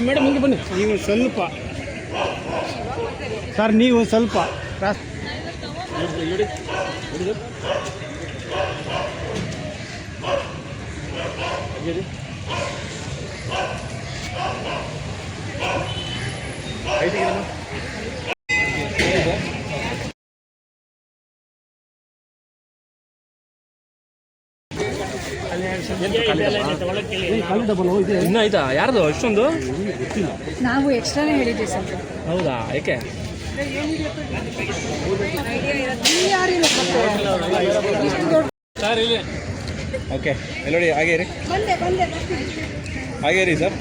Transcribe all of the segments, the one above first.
Madam ಹಿಂಗೆ ಬನ್ನಿ. ನೀವು ಸ್ವಲ್ಪ ಸರ್, ನೀವು ಸ್ವಲ್ಪ ಕ್ರಾಸ್ ಇನ್ನೂ ಆಯ್ತಾ? ಯಾರ್ದು ಅಷ್ಟೊಂದು? ನಾವು ಎಕ್ಸ್ಟ್ರಾನೇ ಹೇಳಿದ್ವಿ ಸರ್. ಹೌದಾ? ಯಾಕೆ? ಸರ್ ಇಲ್ಲಿ ಓಕೆ, ನೋಡಿ ಹಾಗೇ ರೀ, ಹಾಗೇ ರೀ ಸರ್.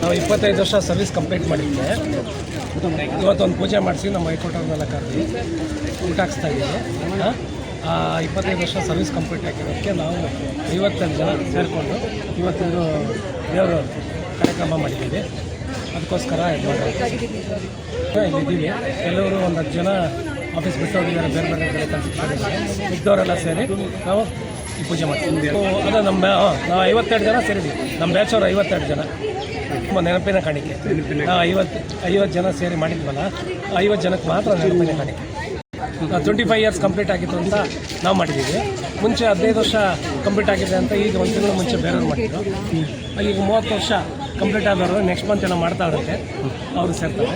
ನಾವು 25 ವರ್ಷ ಸರ್ವಿಸ್ ಕಂಪ್ಲೀಟ್ ಮಾಡಿದ್ದೆ. ಇವತ್ತೊಂದು ಪೂಜೆ ಮಾಡಿಸಿ ನಮ್ಮ ಹೈಕೋರ್ಟವ್ರನ್ನೆಲ್ಲ ಕರೆದು ಊಟ ಹಾಕ್ಸ್ತಾ ಇದ್ದೀವಿ. 25 ವರ್ಷ ಸರ್ವಿಸ್ ಕಂಪ್ಲೀಟ್ ಆಗಿರೋದಕ್ಕೆ ನಾವು 52 ಜನ ಸೇರಿಕೊಂಡು ಇವತ್ತಿಂದು ದೇವರು ಕಾರ್ಯಕ್ರಮ ಮಾಡಿದ್ದೀವಿ. ಅದಕ್ಕೋಸ್ಕರ ಇಲ್ಲಿದ್ದೀವಿ. ಎಲ್ಲರೂ ಒಂದು 10 ಜನ ಆಫೀಸ್ ಬಿಟ್ಟು ಹೋಗಿದ್ದಾರೆ, ಬೇರೆ ಬೇರೆ ಕಡೆ ಕೆಲಸ ಇದ್ದವರೆಲ್ಲ ಸೇರಿ ನಾವು ಈ ಪೂಜೆ ಮಾಡ್ತೀವಿ. ಅದು ನಮ್ಮ ನಾವು 52 ಜನ ಸೇರಿದ್ವಿ. ನಮ್ಮ ಬ್ಯಾಚವ್ರು 52 ಜನ. ತುಂಬ ನೆನಪಿನ ಕಾಣಿಕೆ. 50 ಜನ ಸೇರಿ ಮಾಡಿದ್ವಲ್ಲ, 50 ಜನಕ್ಕೆ ಮಾತ್ರ ನೆನಪಿನ ಕಾಣಿಕೆ. 25 ಇಯರ್ಸ್ ಕಂಪ್ಲೀಟ್ ಆಗಿತ್ತು ಅಂತ ನಾವು ಮಾಡಿದ್ದೀವಿ. ಮುಂಚೆ 15 ವರ್ಷ ಕಂಪ್ಲೀಟ್ ಆಗಿದೆ ಅಂತ ಈಗ 1 ತಿಂಗಳು ಮುಂಚೆ ಬೇರೆಯವ್ರು ಮಾಡಿದ್ರು. ಈಗ 30 ವರ್ಷ ಕಂಪ್ಲೀಟ್ ಆದವರು ನೆಕ್ಸ್ಟ್ ಮಂತ್ ಏನೋ ಮಾಡ್ತಾ ಇರುತ್ತೆ, ಅವರು ಸೇರ್ತಾರೆ.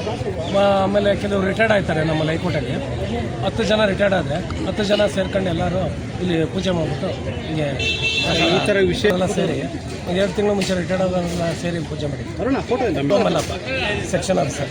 ಆಮೇಲೆ ಕೆಲವರು ರಿಟೈರ್ಡ್ ಆಯ್ತಾರೆ. ನಮ್ಮ ಹೈಕೋರ್ಟಲ್ಲಿ 10 ಜನ ರಿಟೈರ್ಡ್ ಆದರೆ 10 ಜನ ಸೇರ್ಕೊಂಡು ಎಲ್ಲರೂ ಇಲ್ಲಿ ಪೂಜೆ ಮಾಡಿಬಿಟ್ಟು ಹೀಗೆ ಈ ಥರ ವಿಷಯ ಎಲ್ಲ ಸೇರಿ 2 ತಿಂಗಳು ಮುಂಚೆ ರಿಟೈರ್ಡ್ ಆದವರೆಲ್ಲ ಸೇರಿ ಪೂಜೆ ಮಾಡಿದ್ವಿ. Mallappa section officer.